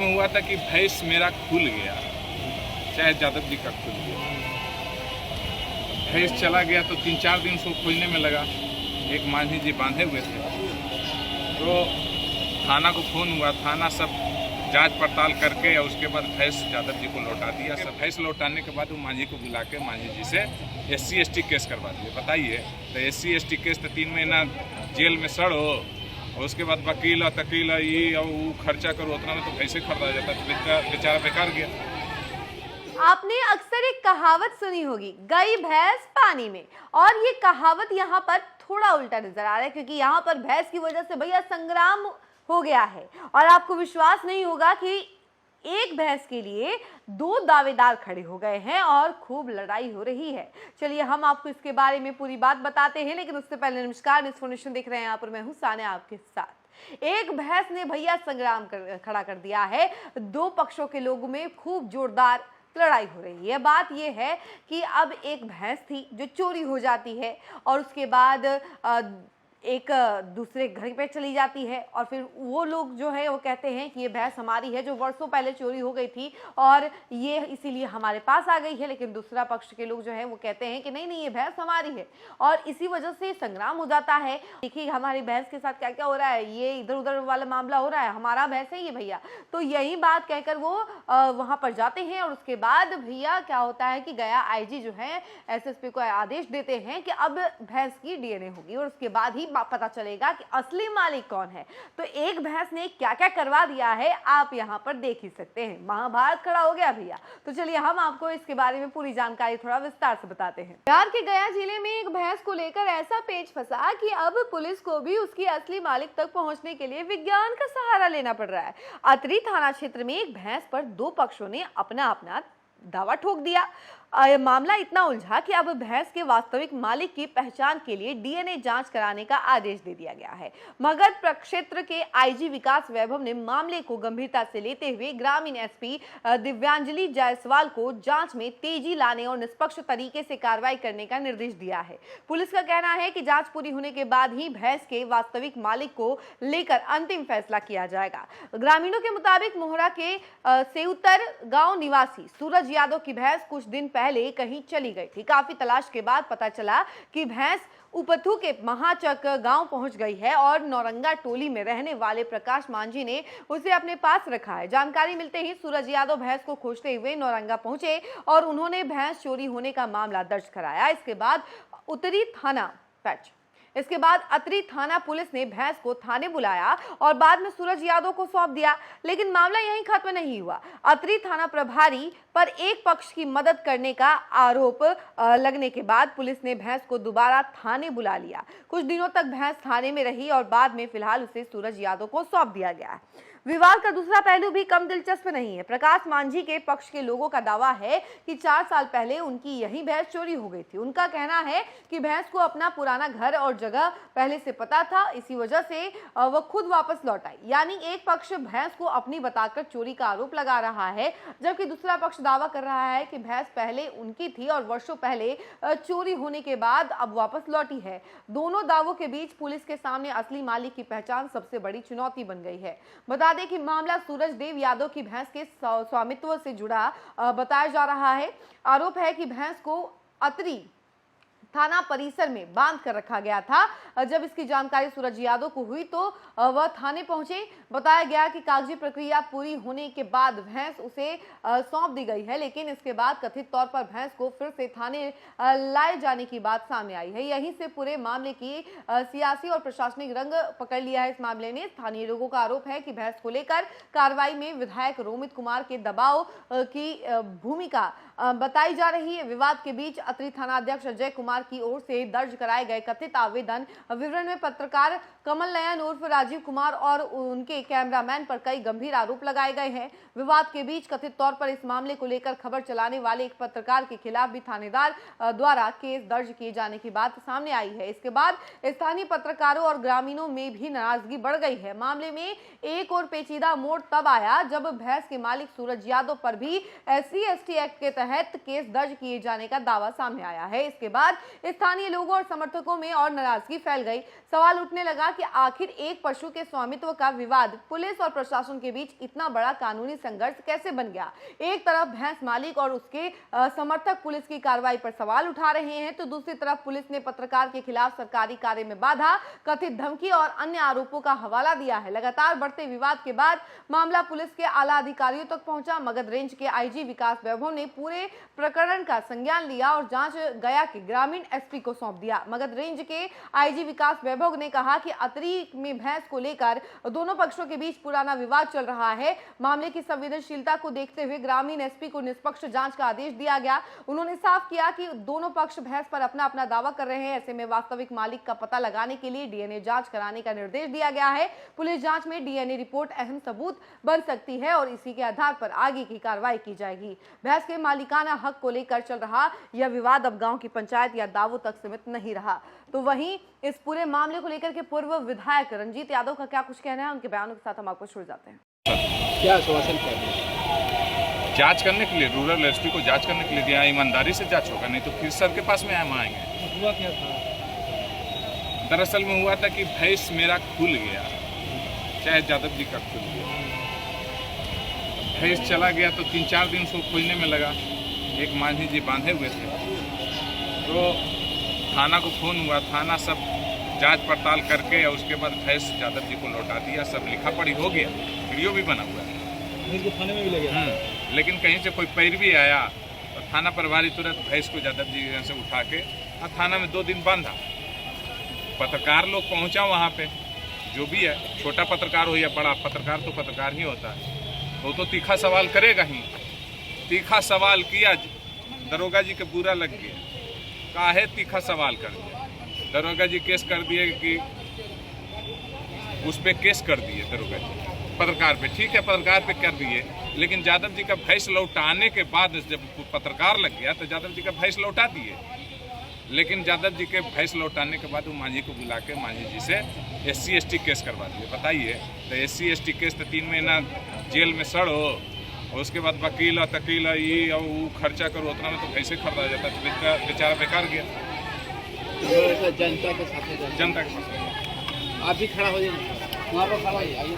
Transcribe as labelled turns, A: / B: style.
A: हुआ था कि भैंस मेरा खुल गया, चाहे यादव जी का खुल गया। भैंस चला गया तो 3-4 दिन उसको खोजने में लगा। एक मांझी जी बांधे हुए थे, तो थाना को फोन हुआ। थाना सब जांच पड़ताल करके और उसके बाद भैंस यादव जी को लौटा दिया। सब भैंस लौटाने के बाद वो मांझी को बुला के मांझी जी से SC/ST केस करवा दिए। बताइए, तो SC/ST केस तो 3 महीना जेल में सड़ो और उसके बाद वकील और तकील ये और वो खर्चा करो, उतना में तो पैसे खरीदा जाता है, तो बेचारा बेकार गया।
B: आपने अक्सर एक कहावत सुनी होगी, गई भैंस पानी में, और ये कहावत यहाँ पर थोड़ा उल्टा नजर आ रहा है, क्योंकि यहाँ पर भैंस की वजह से भैया संग्राम हो गया है। और आपको विश्वास नहीं होगा कि एक भैंस के लिए 2 दावेदार खड़े हो गए हैं और खूब लड़ाई हो रही है। चलिए हम आपको इसके बारे में पूरी बात बताते हैं, लेकिन उससे पहले नमस्कार, इन्फॉर्मेशन देख रहे हैं यहाँ पर मैं हूँ सानिया आपके साथ। एक भैंस ने भैया संग्राम खड़ा कर दिया है। 2 पक्षों के लोगों में खूब जोरदार लड़ाई हो रही है। बात यह है कि अब एक भैंस थी जो चोरी हो जाती है और उसके बाद एक दूसरे घर पे चली जाती है, और फिर वो लोग जो है वो कहते हैं कि ये भैंस हमारी है जो वर्षों पहले चोरी हो गई थी और ये इसीलिए हमारे पास आ गई है। लेकिन दूसरा पक्ष के लोग जो है वो कहते हैं कि नहीं नहीं, ये भैंस हमारी है, और इसी वजह से संग्राम हो जाता है। देखिए हमारी भैंस के साथ क्या क्या हो रहा है, ये इधर उधर वाला मामला हो रहा है, हमारा भैंस है ये भैया। तो यही बात कहकर वो वहां पर जाते हैं, और उसके बाद भैया क्या होता है कि गया IG जो है SSP को आदेश देते हैं कि अब भैंस की DNA होगी और उसके बाद ही पता चलेगा कि असली मालिक कौन है। तो एक भैंस ने क्या क्या करवा दिया है आप यहां पर देख ही सकते हैं। महाभारत खड़ा हो गया भैया। तो चलिए हम आपको इसके बारे में पूरी जानकारी थोड़ा विस्तार से बताते हैं। बिहार के गया जिले में एक भैंस को लेकर ऐसा पेच फंसा कि अब पुलिस को भी उसकी असली मालिक तक पहुंचने के लिए विज्ञान का सहारा लेना पड़ रहा है। अतरी थाना क्षेत्र में एक भैंस पर 2 पक्षों ने अपना अपना दावा ठोक दिया। मामला इतना उलझा कि अब भैंस के वास्तविक मालिक की पहचान के लिए DNA जांच कराने का आदेश दे दिया गया है। मगध प्रक्षेत्र के IG विकास वैभव ने मामले को गंभीरता से लेते हुए ग्रामीण SP दिव्यांजलि जायसवाल को जांच में तेजी लाने और निष्पक्ष तरीके से कार्रवाई करने का निर्देश दिया है। पुलिस का कहना है कि जांच पूरी होने के बाद ही भैंस के वास्तविक मालिक को लेकर अंतिम फैसला किया जाएगा। ग्रामीणों के मुताबिक मोहरा के सेउतर गांव निवासी सूरज यादव की भैंस कुछ दिन पहले कहीं चली गई थी। काफी तलाश के बाद पता चला कि भैंस उपथू के महाचक गांव पहुंच गई है और नौरंगा टोली में रहने वाले प्रकाश मांझी ने उसे अपने पास रखा है। जानकारी मिलते ही सूरज यादव भैंस को खोजते हुए नौरंगा पहुंचे और उन्होंने भैंस चोरी होने का मामला दर्ज कराया। इसके बाद अतरी थाना पुलिस ने भैंस को थाने बुलाया और बाद में सूरज यादव को सौंप दिया। लेकिन मामला यहीं खत्म नहीं हुआ। अतरी थाना प्रभारी पर एक पक्ष की मदद करने का आरोप लगने के बाद पुलिस ने भैंस को दोबारा थाने बुला लिया। कुछ दिनों तक भैंस थाने में रही और बाद में फिलहाल उसे सूरज यादव को सौंप दिया गया है। विवाद का दूसरा पहलू भी कम दिलचस्प नहीं है। प्रकाश मांझी के पक्ष के लोगों का दावा है कि 4 साल पहले उनकी यही भैंस चोरी हो गई थी। उनका कहना है कि भैंस को अपना पुराना घर और जगह पहले से पता था, इसी वजह से वह खुद वापस लौट आई। यानी एक पक्ष भैंस को अपनी बताकर चोरी का आरोप लगा रहा है, जबकि दूसरा पक्ष दावा कर रहा है कि भैंस पहले उनकी थी और वर्षों पहले चोरी होने के बाद अब वापस लौटी है। दोनों दावों के बीच पुलिस के सामने असली मालिक की पहचान सबसे बड़ी चुनौती बन गई है। बता दें कि मामला सूरज देव यादव की भैंस के स्वामित्व से जुड़ा बताया जा रहा है। आरोप है कि भैंस को अतरी थाना परिसर में बांध कर रखा गया था। जब इसकी जानकारी सूरज यादव को हुई तो वह थाने पहुंचे। बताया गया कि कागजी प्रक्रिया पूरी होने के बाद भैंस उसे सौंप दी गई है, लेकिन इसके बाद कथित तौर पर भैंस को फिर से थाने लाए जाने की बात सामने आई है। यहीं से पूरे मामले की सियासी और प्रशासनिक रंग पकड़ लिया है। इस मामले में स्थानीय लोगों का आरोप है कि भैंस को लेकर कार्रवाई में विधायक रोमित कुमार के दबाव की भूमिका बताई जा रही है। विवाद के बीच अतरी थाना अध्यक्ष अजय कुमार की ओर से दर्ज कराए गए कथित आवेदन विवरण में पत्रकार कमल नयन उर्फ राजीव कुमार और उनके कैमरामैन पर कई गंभीर आरोप लगाए गए हैं। विवाद के बीच कथित तौर पर इस मामले को लेकर खबर चलाने वाले एक पत्रकार के खिलाफ भी थानेदार द्वारा केस दर्ज किए जाने की बात सामने आई है। इसके बाद स्थानीय पत्रकारों और ग्रामीणों में भी नाराजगी बढ़ गई है। मामले में एक और पेचीदा मोड़ तब आया जब भैंस के मालिक सूरज यादव पर भी SC/ST एक्ट के तहत केस दर्ज किए जाने का दावा सामने आया है। इसके बाद स्थानीय लोगों और समर्थकों में और नाराजगी फैल गई। सवाल उठने लगा कि आखिर एक पशु के स्वामित्व का विवाद पुलिस और प्रशासन के बीच इतना बड़ा कानूनी संघर्ष कैसे बन गया। एक तरफ भैंस मालिक और उसके समर्थक पुलिस की कार्रवाई पर सवाल उठा रहे हैं, तो दूसरी तरफ पुलिस ने पत्रकार के खिलाफ सरकारी कार्य में बाधा, कथित धमकी और अन्य आरोपों का हवाला दिया है। लगातार बढ़ते विवाद के बाद मामला पुलिस के आला अधिकारियों तक पहुंचा। मगध रेंज के आईजी विकास वैभव ने पूरे प्रकरण का संज्ञान लिया और जांच गया के ग्रामीण एसपी को सौंप दिया। मगध रेंज के आईजी विकास वैभव ने कहा कि अतरी में भैंस को लेकर दोनों पक्षों के बीच पुराना विवाद चल रहा है। मामले की संवेदनशीलता को देखते हुए ग्रामीण एसपी को निष्पक्ष जांच का आदेश दिया गया। उन्होंने साफ किया कि दोनों पक्ष भैंस पर अपना अपना दावा कर रहे हैं। ऐसे में वास्तविक मालिक का पता लगाने के लिए डीएनए जांच कराने का निर्देश दिया गया है। पुलिस जांच में डीएनए रिपोर्ट अहम सबूत बन सकती है और इसी के आधार पर आगे की कार्रवाई की जाएगी। भैंस के मालिकाना हक को लेकर चल रहा यह विवाद अब गांव की पंचायत या दावों तक सीमित नहीं रहा। तो वहीं इस पूरे मामले को लेकर के पूर्व विधायक रंजीत यादव का क्या कुछ कहना है, उनके बयानों के साथ हम आपको छोड़ जाते हैं।
C: क्या आश्वासन कर रहे हैं?
A: जांच करने के लिए रूरल एसपी को जांच करने के लिए दिया, ईमानदारी से जांच होगा, नहीं तो फिर सर के पास में हम आएंगे।
C: हुआ क्या था?
A: दरअसल में हुआ था कि भैंस मेरा खुल गया, चाहे यादव जी का खुल गया। भैंस चला गया तो 3-4 दिन उसको खोजने में लगा। एक मांझी जी बांधे हुए थे, तो थाना को फोन हुआ, थाना सब जांच पड़ताल करके और उसके बाद भैंस यादव जी को लौटा दिया। सब लिखा पढ़ी हो गया, वीडियो भी बना हुआ है।
C: थाने में भी लगे।
A: लेकिन कहीं से कोई पैरवी आया और थाना प्रभारी तुरंत भैंस को यादव जी से उठा के थाना में 2 दिन बांधा। पत्रकार लोग पहुंचा वहाँ पे, जो भी है, छोटा पत्रकार हो या बड़ा पत्रकार, तो पत्रकार ही होता है, वो तो तीखा सवाल करेगा ही। तीखा सवाल किया, दरोगा जी के बुरा लग गया, काहे तीखा सवाल कर दिया। दरोगा जी केस कर दिए कि उस पे केस कर दिए दरोगा जी पत्रकार पे। ठीक है, पत्रकार पे कर दिए, लेकिन यादव जी का भैंस लौटाने के बाद जब पत्रकार लग गया तो यादव जी का भैंस लौटा दिए। लेकिन यादव जी के भैंस लौटाने के बाद वो मांझी को बुला के मांझी जी से SC ST केस करवा दिए। बताइए, तो SC ST केस तो 3 महीना जेल में सड़ो और उसके बाद वकील और तकील ये और वो खर्चा करो, उतना में तो भैंसे खरीदा जाता है, बेचारा बेकार गया।
C: जनता के साथ
A: जनता के साथ
C: आप भी खड़ा हो जाइए, वहाँ पर खड़ा हो जाइए।